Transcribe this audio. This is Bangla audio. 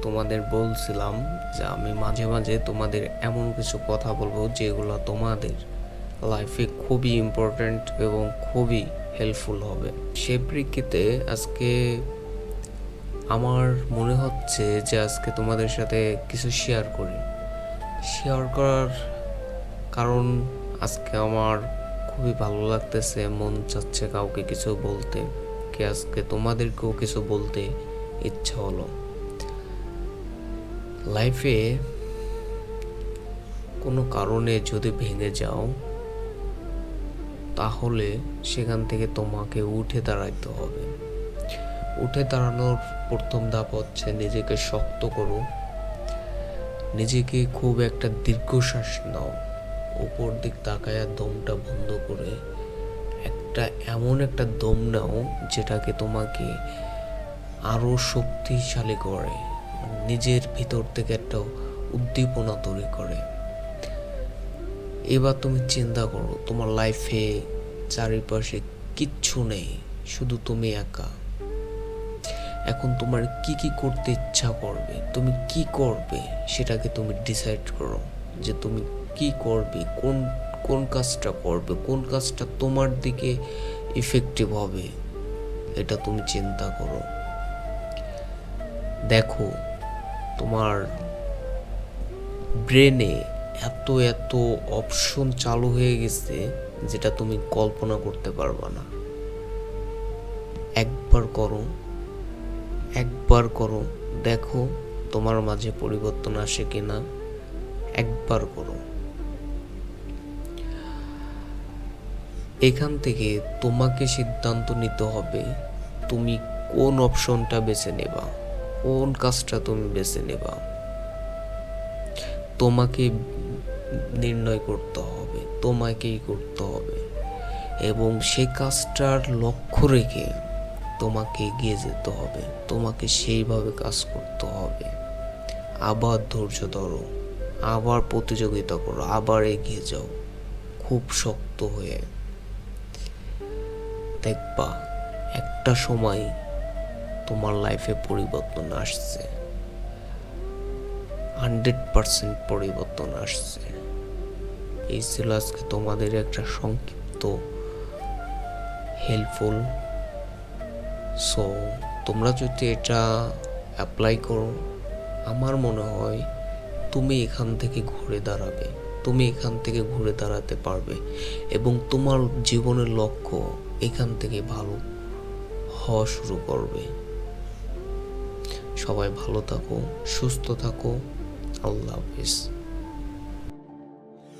তোমাদের বলছিলাম যে আমি মাঝে মাঝে তোমাদের এমন কিছু কথা বলবো যেগুলো তোমাদের লাইফে খুবই ইম্পর্ট্যান্ট এবং খুবই হেল্পফুল হবে। সে প্রেক্ষিতে আজকে আমার মনে হচ্ছে যে আজকে তোমাদের সাথে কিছু শেয়ার করার কারণ আজকে আমার খুবই ভালো লাগতেছে, মন চাচ্ছে কাউকে কিছু বলতে, কি আজকে তোমাদেরকেও কিছু বলতে ইচ্ছা হলো। লাইফে কোনো কারণে যদি ভেঙে যাও তাহলে সেখান থেকে তোমাকে উঠে দাঁড়াইতে হবে। উঠে দাঁড়ানোর প্রথম ধাপ হচ্ছে নিজেকে শক্ত করো, নিজেকে খুব একটা দীর্ঘশ্বাস নাও, উপর দিক তাকায়া দমটা বন্ধ করে এমন একটা দম নাও যেটাকে তোমাকে আরো শক্তিশালী করে, নিজের ভিতর থেকে একটা উদ্দীপনা তৈরি করে। এবার তুমি চিন্তা করো, তোমার লাইফে চারিপাশে কিচ্ছু নেই, শুধু তুমি একা। এখন তোমার কি কি করতে ইচ্ছা করবে, তুমি কি করবে সেটাকে তুমি ডিসাইড করো যে তুমি কি করবে, কোন কোন কাজটা করবে, কোন কাজটা তোমার দিকে ইফেক্টিভ হবে, এটা তুমি চিন্তা করো। দেখো তোমার ব্রেনে এত এত অপশন চালু হয়ে গেছে যেটা তুমি কল্পনা করতে পারবা না। একবার করো, দেখো তোমার মাঝে পরিবর্তন আসে কিনা। একবার করো। এখান থেকে তোমাকে সিদ্ধান্ত নিতে হবে তুমি কোন অপশনটা বেছে নেবা, কোন কাজটা তুমি বেছে নেবা। তোমাকে নির্ণয় করতে হবে, তোমাকেই করতে হবে, এবং সেই কাজটার লক্ষ্য রেখে তোমাকে এগিয়ে যেতে হবে, তোমাকে সেইভাবে কাজ করতে হবে। আবার ধৈর্য ধরো, আবার প্রতিযোগিতা করো, আবার এগিয়ে যাও খুব শক্ত হয়ে। দেখবা একটা সময় তোমার লাইফে পরিবর্তন আসছে, 100% পরিবর্তন আসছে। এই ছিল আজকে তোমাদের একটা সংক্ষিপ্ত হেল্পফুল। সো তোমরা যদি এটা অ্যাপ্লাই করো, আমার মনে হয় তুমি এখান থেকে ঘুরে দাঁড়াতে পারবে এবং তোমার জীবনের লক্ষ্য এখান থেকে ভালো হওয়া শুরু করবে। সবাই ভালো থাকো, সুস্থ থাকো। আল্লাহ হাফিজ।